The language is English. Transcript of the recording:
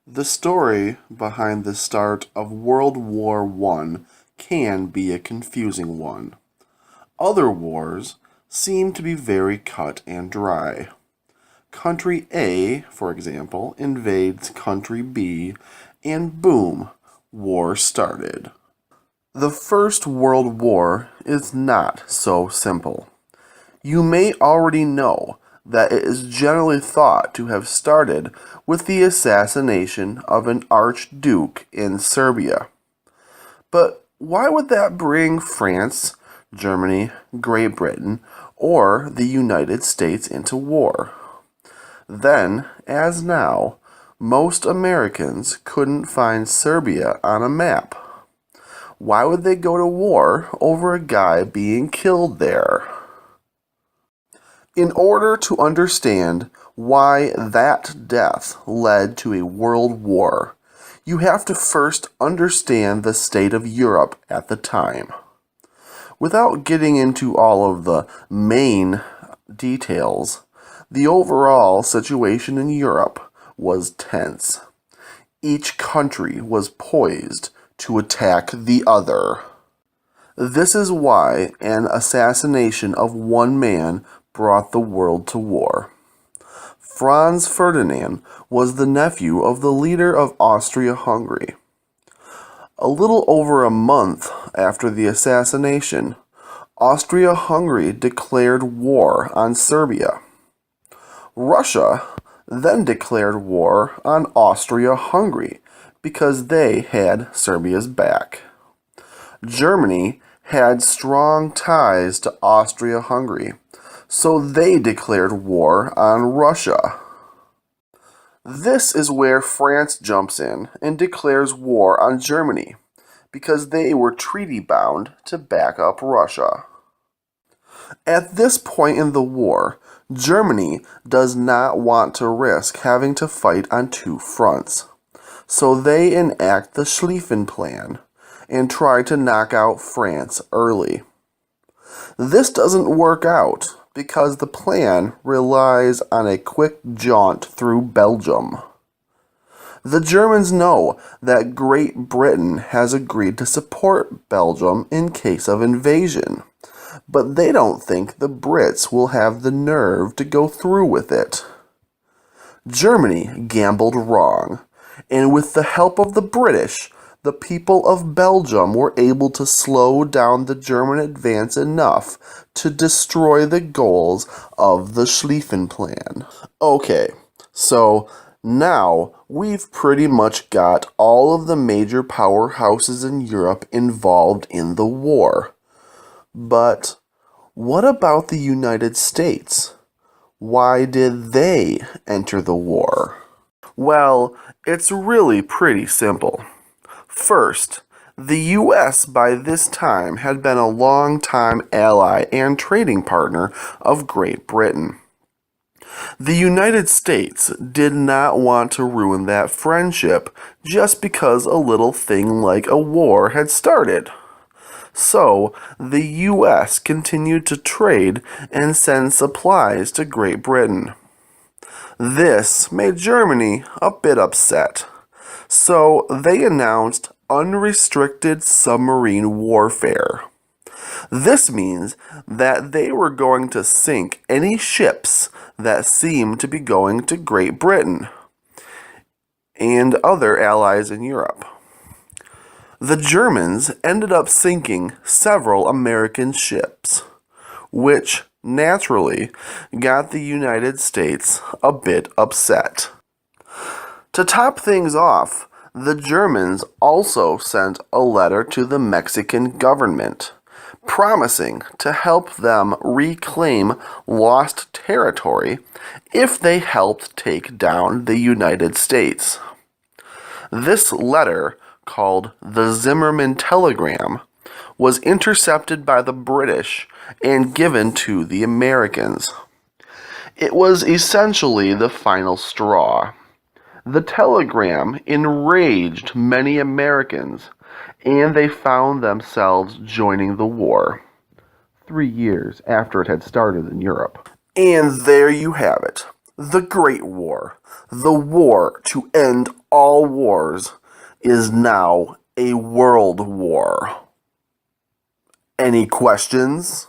The story behind the start of World War I can be a confusing one. Other wars seem to be very cut and dry. Country A, for example, invades Country B, and boom, war started. The First World War is not so simple. You may already know that it is generally thought to have started with the assassination of an archduke in Serbia. But why would that bring France, Germany, Great Britain, or the United States into war? Then, as now, most Americans couldn't find Serbia on a map. Why would they go to war over a guy being killed there? In order to understand why that death led to a world war, you have to first understand the state of Europe at the time. Without getting into all of the main details, the overall situation in Europe was tense. Each country was poised to attack the other. This is why an assassination of one man brought the world to war. Franz Ferdinand was the nephew of the leader of Austria-Hungary. A little over a month after the assassination, Austria-Hungary declared war on Serbia. Russia then declared war on Austria-Hungary because they had Serbia's back. Germany had strong ties to Austria-Hungary, so they declared war on Russia. This is where France jumps in and declares war on Germany, because they were treaty-bound to back up Russia. At this point in the war, Germany does not want to risk having to fight on two fronts, so they enact the Schlieffen Plan and try to knock out France early. This doesn't work out because the plan relies on a quick jaunt through Belgium. The Germans know that Great Britain has agreed to support Belgium in case of invasion, but they don't think the Brits will have the nerve to go through with it. Germany gambled wrong, and with the help of the British, the people of Belgium were able to slow down the German advance enough to destroy the goals of the Schlieffen Plan. Okay, so now we've pretty much got all of the major powerhouses in Europe involved in the war. But what about the United States? Why did they enter the war? Well, it's really pretty simple. First, the U.S. by this time had been a long-time ally and trading partner of Great Britain. The United States did not want to ruin that friendship just because a little thing like a war had started. So, the U.S. continued to trade and send supplies to Great Britain. This made Germany a bit upset. So they announced unrestricted submarine warfare. This means that they were going to sink any ships that seemed to be going to Great Britain and other allies in Europe. The Germans ended up sinking several American ships, which naturally got the United States a bit upset. To top things off, the Germans also sent a letter to the Mexican government, promising to help them reclaim lost territory if they helped take down the United States. This letter, called the Zimmerman Telegram, was intercepted by the British and given to the Americans. It was essentially the final straw. The telegram enraged many Americans, and they found themselves joining the war 3 years after it had started in Europe. And there you have it. The Great War, the war to end all wars, is now a world war. Any questions?